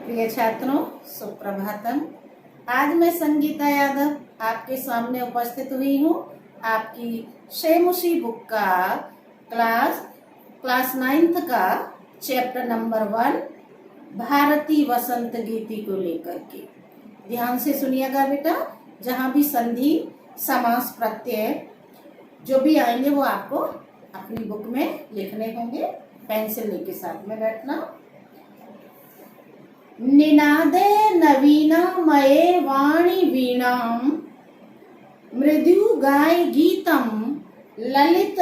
प्रिय छात्रों, सुप्रभातम। आज मैं संगीता यादव आपके सामने उपस्थित हुई हूँ। आपकी शेमुशी बुक का क्लास 9th का चैप्टर नंबर 1 भारतीय वसंत गीति को लेकर के। ध्यान से सुनिएगा बेटा। जहाँ भी संधि, समास, प्रत्यय जो भी आएंगे वो आपको अपनी बुक में लिखने होंगे। पेंसिल लेके साथ में बैठना। निनादे नवीनामये वाणी वीणाम मृदु गाय गीतम ललित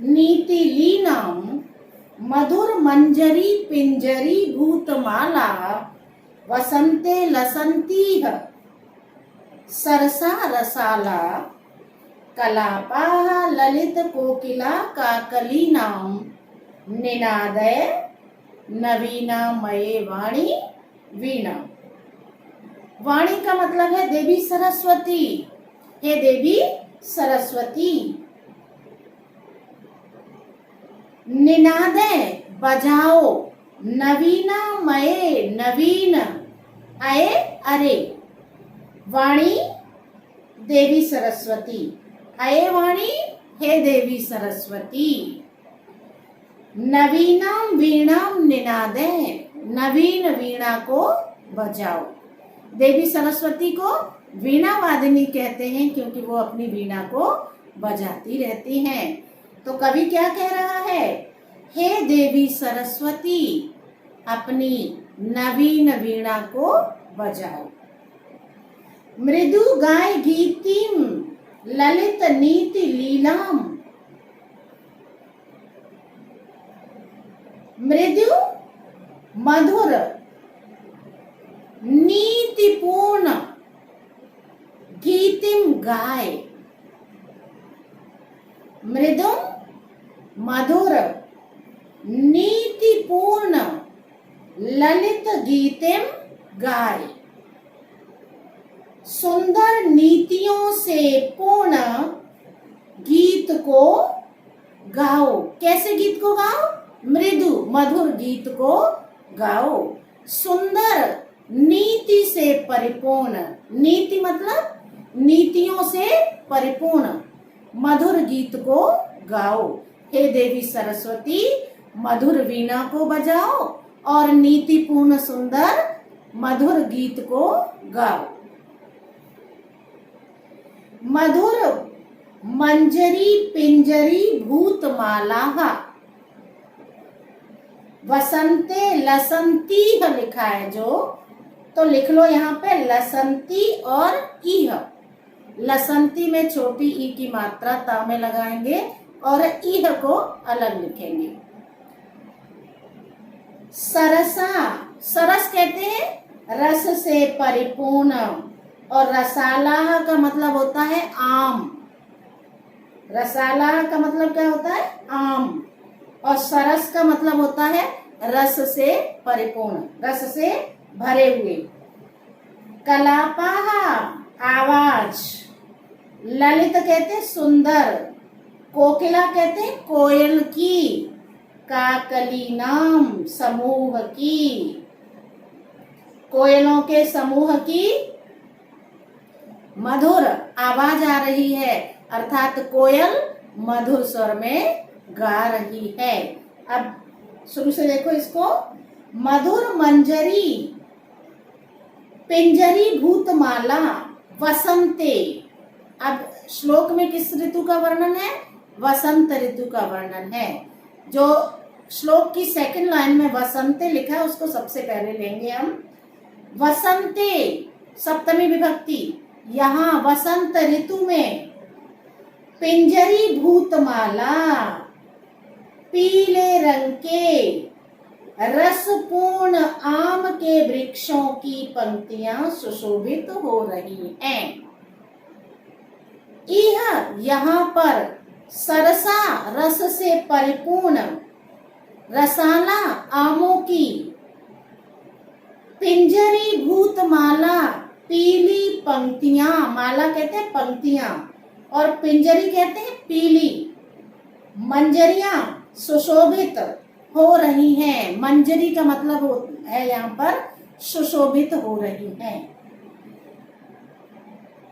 नीतिलीनाम मधुर मंजरी पिंजरी भूतमाला वसंते लसंतीह सरसा रसाला कलापाः ललित कोकिला काकलीनाम निनादय नवीनामये वाणी वीणा। वाणी का मतलब है देवी सरस्वती। हे देवी सरस्वती। निनादे बजाओ, नवीनामये नवीन, अये अरे, वाणी देवी सरस्वती। अये वाणी, हे देवी सरस्वती। नवीनाम वीणाम निनादे, नवीन वीणा को बजाओ। देवी सरस्वती को वीणा वादिनी कहते हैं क्योंकि वो अपनी वीणा को बजाती रहती हैं। तो कवि क्या कह रहा है? हे देवी सरस्वती, अपनी नवीन वीणा को बजाओ। मृदु गाय गीतिम ललित नीति लीलाम। मृदु मधुर नीतिपूर्ण गीतिम गाय। मृदु मधुर नीतिपूर्ण ललित गीतिम गाय। सुंदर नीतियों से पूर्ण गीत को गाओ। कैसे गीत को गाओ? मृदु मधुर गीत को गाओ। सुंदर नीति से परिपूर्ण, नीति मतलब नीतियों से परिपूर्ण मधुर गीत को गाओ। हे देवी सरस्वती, मधुर वीणा को बजाओ और नीतिपूर्ण सुंदर मधुर गीत को गाओ। मधुर मंजरी पिंजरी भूतमाला वसंते लसंती लिखा है जो, तो लिख लो यहाँ पे लसंती और इह। लसंती में छोटी ई की मात्रा ता में लगाएंगे और इह को अलग लिखेंगे। सरसा, सरस कहते हैं रस से परिपूर्ण, और रसाला का मतलब होता है आम। रसाला का मतलब क्या होता है? आम। और सरस का मतलब होता है रस से परिपूर्ण, रस से भरे हुए। कलापाः आवाज, ललित कहते हैं सुंदर, कोकिला कहते हैं कोयल की, काकलीनाम समूह की, कोयलों के समूह की मधुर आवाज आ रही है, अर्थात कोयल मधुर स्वर में गा रही है। अब शुरू से देखो इसको। मधुर मंजरी पिंजरी भूतमाला वसंते। अब श्लोक में किस ऋतु का वर्णन है? वसंत ऋतु का वर्णन है। जो श्लोक की सेकंड लाइन में वसंते लिखा है उसको सबसे पहले लेंगे हम। वसंते सप्तमी विभक्ति। यहाँ वसंत ऋतु में पिंजरी भूतमाला, पीले रंग के रसपूर्ण आम के वृक्षों की पंक्तियां सुशोभित हो रही हैं। यह यहाँ पर सरसा रस से परिपूर्ण रसाला आमों की, पिंजरी भूतमाला पीली पंक्तियां, माला कहते हैं पंक्तियां, और पिंजरी कहते हैं पीली, मंजरियां सुशोभित हो रही हैं। मंजरी का मतलब है यहाँ पर सुशोभित हो रही हैं।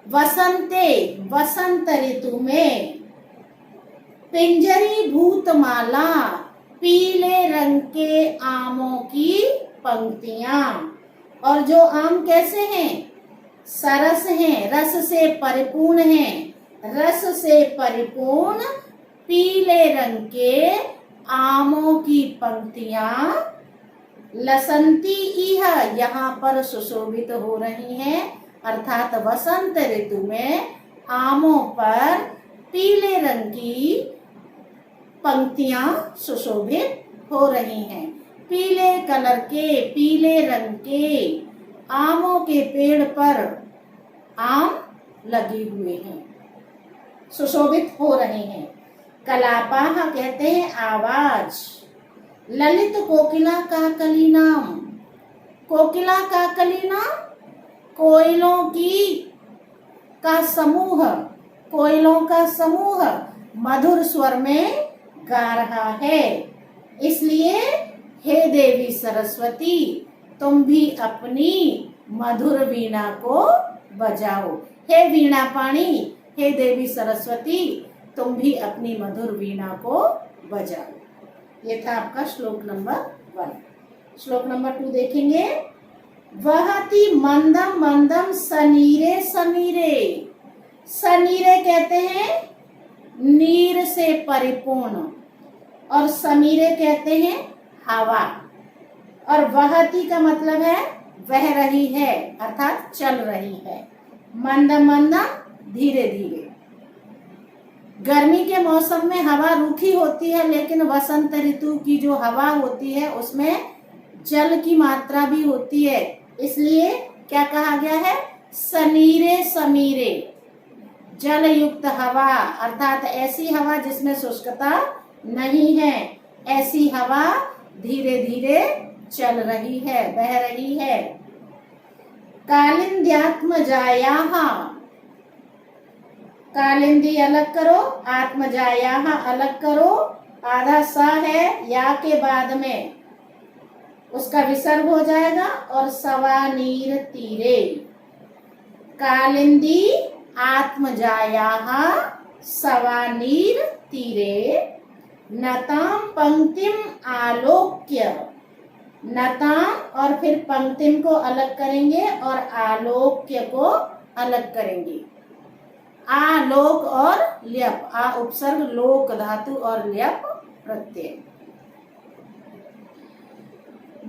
वसंते, वसंत ऋतु में पिंजरी भूत माला, पीले रंग के आमों की पंक्तियां। और जो आम कैसे हैं? सरस हैं, रस से परिपूर्ण हैं, रस से परिपूर्ण पीले रंग के आमों की पंक्तियां लसंती इह, यहाँ पर सुशोभित हो रही हैं। अर्थात वसंत ऋतु में आमों पर पीले रंग की पंक्तियां सुशोभित हो रही हैं। पीले कलर के, पीले रंग के आमों के पेड़ पर आम लगे हुए हैं, सुशोभित हो रहे हैं। कलापाह कहते हैं आवाज। ललित कोकिला का कलीनाम, कोकिला का कलीनाम कोयलों की का समूह, कोयलों का समूह मधुर स्वर में गा रहा है। इसलिए हे देवी सरस्वती, तुम भी अपनी मधुर वीणा को बजाओ। हे वीणा पाणी, हे देवी सरस्वती, तुम भी अपनी मधुर वीणा को बजाओ। ये था आपका श्लोक नंबर 1। श्लोक नंबर 2 देखेंगे। वहति मंदम मंदम सनीरे समीरे। सनीरे कहते हैं नीर से परिपूर्ण, और समीरे कहते हैं हवा। और वहति का मतलब है बह रही है, अर्थात चल रही है। मंदम मंदम धीरे धीरे। गर्मी के मौसम में हवा रूखी होती है, लेकिन वसंत ऋतु की जो हवा होती है उसमें जल की मात्रा भी होती है। इसलिए क्या कहा गया है? सनीरे समीरे, जल युक्त हवा, अर्थात ऐसी हवा जिसमें शुष्कता नहीं है। ऐसी हवा धीरे धीरे चल रही है, बह रही है। कालिंद्यात्मजायाः, कालिंदी अलग करो, आत्मजायाः अलग करो। आधा सा है या के बाद में, उसका विसर्ग हो जाएगा। और सवानीर तीरे। कालिंदी आत्मजायाः सवानीर तीरे नताम पंक्तिम आलोक्य। नताम और फिर पंक्तिम को अलग करेंगे और आलोक्य को अलग करेंगे। आलोक और ल्यप, आ उपसर्ग, लोक धातु और ल्यप प्रत्यय।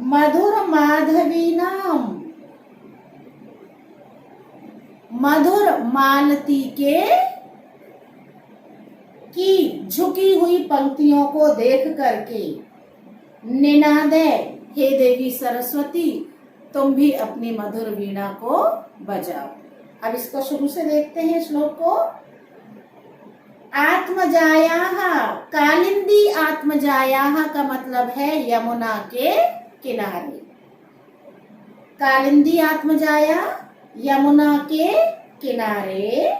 मधुर माधवी नाम, मधुर मालती के की झुकी हुई पंक्तियों को देख करके निनादे, हे देवी सरस्वती, तुम भी अपनी मधुर वीणा को बजाओ। अब इसको शुरू से देखते हैं श्लोक को। आत्मजायाः, कालिंदी आत्मजायाः का मतलब है यमुना के किनारे। कालिंदी आत्मजाया, यमुना के किनारे।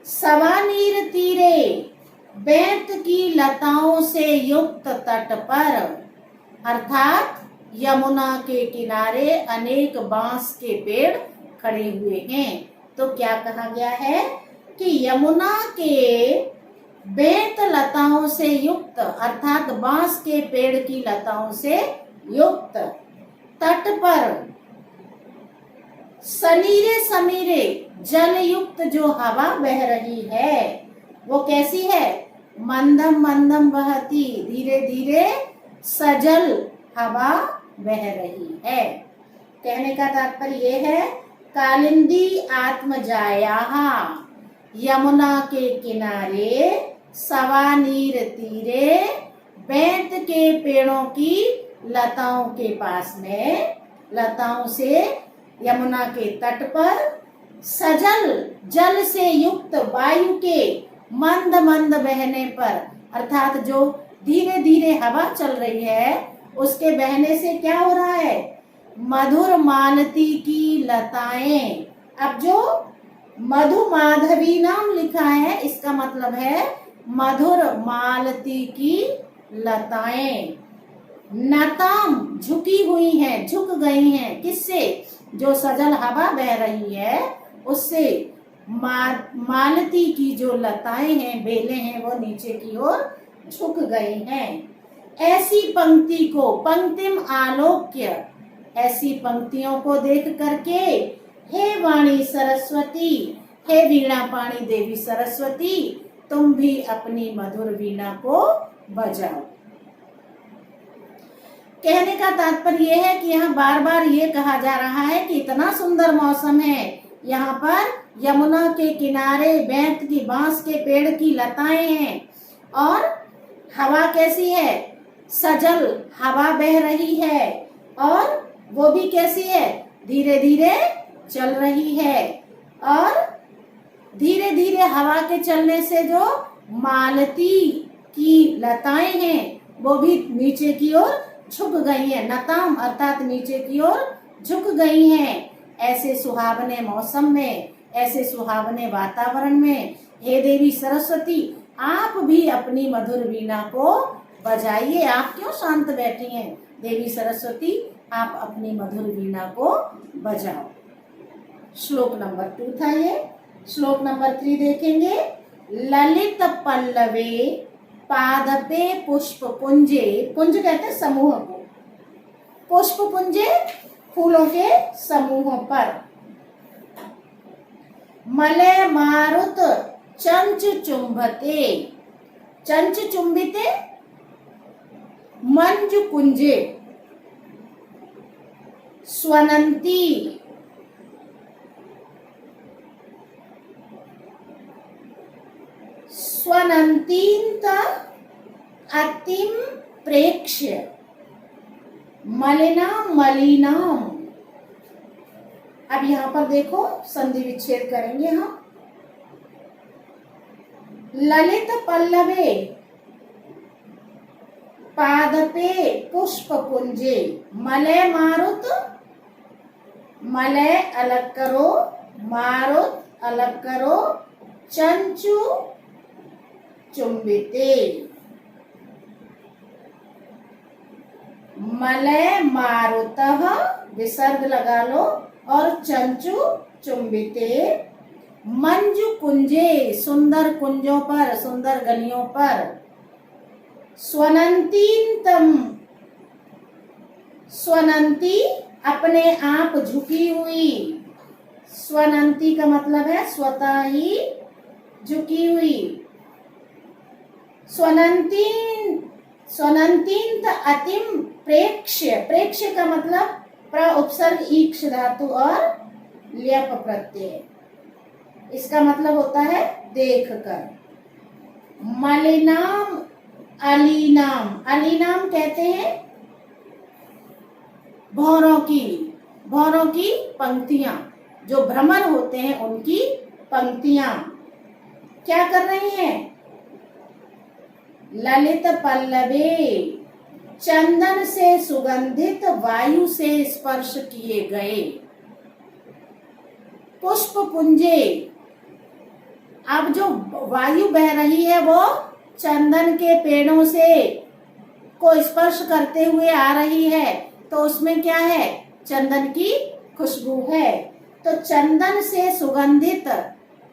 सवानीर तीरे, बेंत की लताओं से युक्त तट पर, अर्थात यमुना के किनारे अनेक बांस के पेड़ खड़े हुए हैं। तो क्या कहा गया है कि यमुना के बेंत लताओं से युक्त, अर्थात बांस के पेड़ की लताओं से युक्त तट पर सनीरे समीरे, जल युक्त जो हवा बह रही है वो कैसी है? मंदम मंदम बहती, धीरे धीरे सजल हवा बह रही है। कहने का तात्पर्य ये है, कालिंदी आत्मजायाः, यमुना के किनारे, सवानीर तीरे, बेंत के पेड़ों की लताओं के पास में, लताओं से यमुना के तट पर, सजल जल से युक्त वायु के मंद मंद बहने पर, अर्थात जो धीरे धीरे हवा चल रही है उसके बहने से क्या हो रहा है? मधुर मालती की लताएं। अब जो मधु माधवी नाम लिखा है इसका मतलब है मधुर मालती की लताएं। नताम झुकी हुई हैं, झुक गई हैं। किससे? जो सजल हवा बह रही है उससे। मालती की जो लताएं हैं, बेलें हैं, वो नीचे की ओर झुक गई हैं। ऐसी पंक्ति को, पंक्तिम आलोक्य, ऐसी पंक्तियों को देख करके हे वाणी सरस्वती, हे वीणा पाणी देवी सरस्वती, तुम भी अपनी मधुर वीणा को बजाओ। कहने का तात्पर्य यह है कि यहाँ बार बार ये कहा जा रहा है कि इतना सुंदर मौसम है, यहाँ पर यमुना के किनारे बेंत की, बांस के पेड़ की लताएं हैं और हवा कैसी है? सजल हवा बह रही है और वो भी कैसी है? धीरे धीरे चल रही है। और धीरे धीरे हवा के चलने से जो मालती की लताएं हैं वो भी नीचे की ओर झुक गई हैं। नताम अर्थात नीचे की ओर झुक गई हैं। ऐसे सुहावने मौसम में, ऐसे सुहावने वातावरण में हे देवी सरस्वती, आप भी अपनी मधुर वीणा को बजाइए। आप क्यों शांत बैठी हैं? देवी सरस्वती, आप अपनी मधुर वीणा को बजाओ। श्लोक नंबर 2 था ये। श्लोक नंबर 3 देखेंगे। ललित पल्लवे पादपे पुष्प पुंजे, पुंज कहते हैं समूह को, पुष्प पुंजे फूलों के समूहों पर। मलय मारुत चंच चुंबते, चंच चुंबिते मंजु कुंजे स्वनंती, स्वनंतींत अतिम प्रेक्ष्य मलिनाम मलिनाम। अब यहाँ पर देखो संधि विच्छेद करेंगे हम। ललित पल्लवे पादपे पुष्प पुंजे, मलय मारुत, मलय अलग करो, मारुत अलग करो, चंचु चुंबिते, मलय मारुतः विसर्ग लगा लो और चंचु चुंबिते मंजु कुंजे, सुंदर कुंजों पर, सुंदर गलियों पर। स्वनंतीतम, स्वनंती अपने आप झुकी हुई, स्वनंती का मतलब है स्वतः ही झुकी हुई। स्वनंतीन, स्वनंतींत अतिम प्रेक्ष्य, प्रेक्ष्य का मतलब प्र उपसर्ग ईक्ष धातु और ल्यप प्रत्यय, इसका मतलब होता है देख कर। मलिनाम अलीनाम, अलीनाम कहते हैं भौरों की, भौरों की पंक्तियां, जो भ्रमर होते हैं उनकी पंक्तियां क्या कर रही हैं? ललित पल्लवे, चंदन से सुगंधित वायु से स्पर्श किए गए पुष्प पुंजे। अब जो वायु बह रही है वो चंदन के पेड़ों से को स्पर्श करते हुए आ रही है, तो उसमें क्या है? चंदन की खुशबू है। तो चंदन से सुगंधित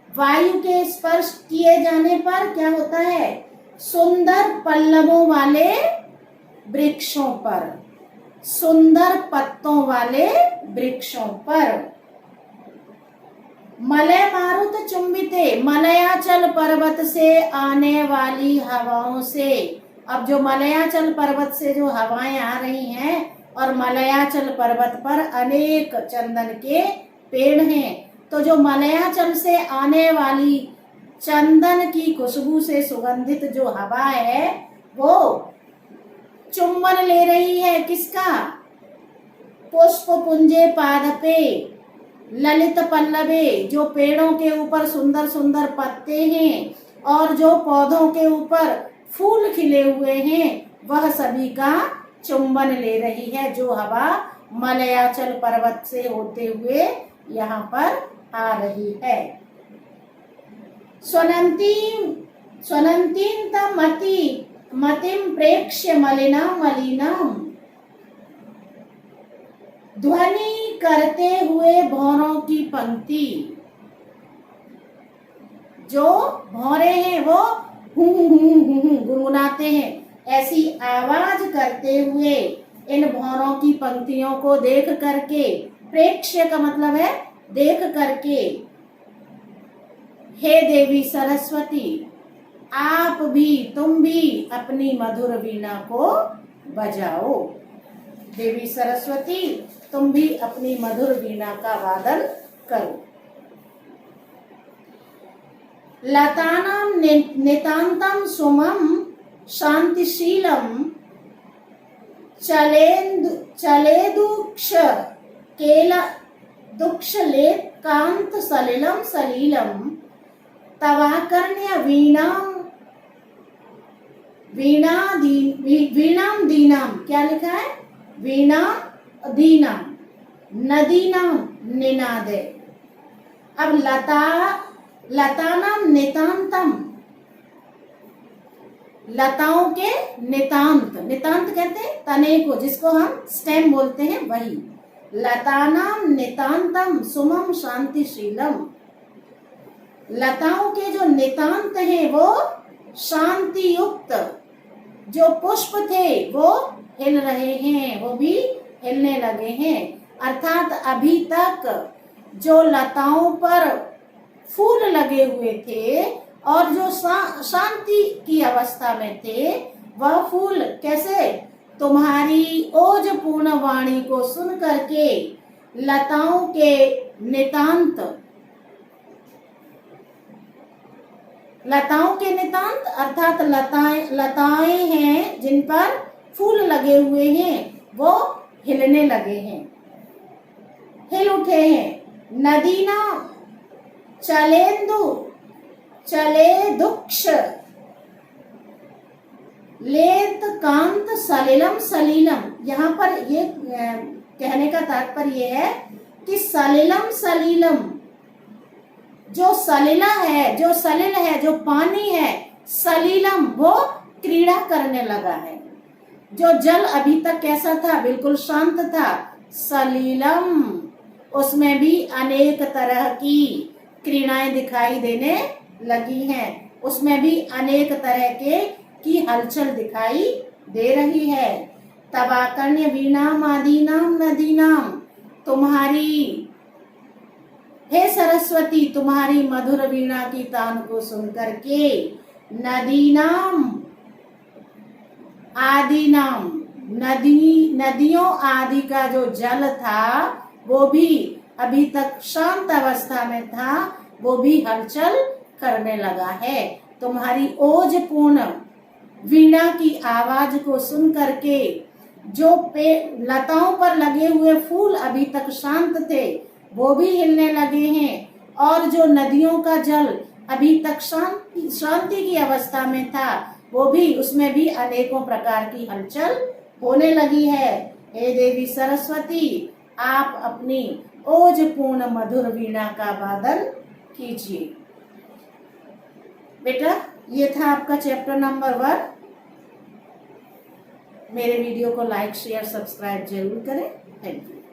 वायु के स्पर्श किए जाने पर क्या होता है? सुंदर पल्लवों वाले वृक्षों पर, सुंदर पत्तों वाले वृक्षों पर। मलय मारुत चुंबिते, मलयाचल पर्वत से आने वाली हवाओं से। अब जो मलयाचल पर्वत से जो हवाएं आ रही हैं और मलयाचल पर्वत पर अनेक चंदन के पेड़ हैं, तो जो मलयाचल से आने वाली चंदन की खुशबू से सुगंधित जो हवा है वो चुंबन ले रही है किसका? पुष्प पुंजे पादपे, ललित पल्लवे, जो पेड़ों के ऊपर सुंदर सुंदर पत्ते हैं और जो पौधों के ऊपर फूल खिले हुए हैं, वह सभी का चुंबन ले रही है जो हवा मलयाचल पर्वत से होते हुए यहाँ पर आ रही है। स्वनंतीम, स्वनंतीम तमति मतिम प्रेक्ष्य मलिनाम मलिनाम। ध्वनि करते हुए भौरों की पंक्ति। जो भौरे हैं वो हूं गुनगुनाते हैं, ऐसी आवाज करते हुए इन भौरों की पंक्तियों को देख करके, प्रेक्ष्य का मतलब है देख करके, हे देवी सरस्वती आप भी, तुम भी अपनी मधुर वीणा को बजाओ। देवी सरस्वती तुम भी अपनी मधुर वीणा का वादन करो। लतानां नितान्तं सुमं शांतिशीलं चलेदुक्ष केल दुक्षलेकांत सलिलं सलीलं तवाकर्ण्य वीणाम दीनाम। क्या लिखा है? वीणा दीनाम नदीनाम निनादे। अब लतानाम नितांतम, लताओं के नितांत, नितांत कहते हैं तने को, जिसको हम स्टेम बोलते हैं, वही। लतानाम नितांतम सुमम शांतिशीलम, लताओं के जो नितांत हैं वो शांति युक्त, जो पुष्प थे वो हिल रहे हैं, वो भी हिलने लगे हैं। अर्थात अभी तक जो लताओं पर फूल लगे हुए थे और जो शांति की अवस्था में थे, वह फूल कैसे? तुम्हारी ओजपूर्ण वाणी को सुन करके लताओं के नितांत, लताओं के नितांत अर्थात लताएं हैं जिन पर फूल लगे हुए हैं, वो हिलने लगे हैं, हिल उठे हैं। नदीना चले दुक्ष लेत कांत सलिलम सलीलम। यहाँ पर ये कहने का तात्पर्य है कि सलिलम सलीलम, जो सलिला है, जो सलिल है, जो पानी है, सलीलम वो क्रीड़ा करने लगा है। जो जल अभी तक कैसा था? बिल्कुल शांत था। सलीलम, उसमें भी अनेक तरह की क्रीड़ाएं दिखाई देने लगी हैं, उसमें भी अनेक तरह की हलचल दिखाई दे रही है। तवाकर्ण्य वीणाम आदीनाम नदीनाम, तुम्हारी, हे सरस्वती तुम्हारी मधुर वीणा की तान को सुनकर के नदीनाम आदीनाम, नदियों आदि का जो जल था वो भी अभी तक शांत अवस्था में था, वो भी हलचल करने लगा है। तुम्हारी ओजपूर्ण वीणा की आवाज को सुन करके जो लताओं पर लगे हुए फूल अभी तक शांत थे वो भी हिलने लगे हैं, और जो नदियों का जल अभी तक शांति की अवस्था में था वो भी, उसमें भी अनेकों प्रकार की हलचल होने लगी है। हे देवी सरस्वती आप अपनी ओजपूर्ण मधुर वीणा का वादन कीजिए। बेटा ये था आपका चैप्टर नंबर 1। मेरे वीडियो को लाइक शेयर सब्सक्राइब जरूर करें। Thank you.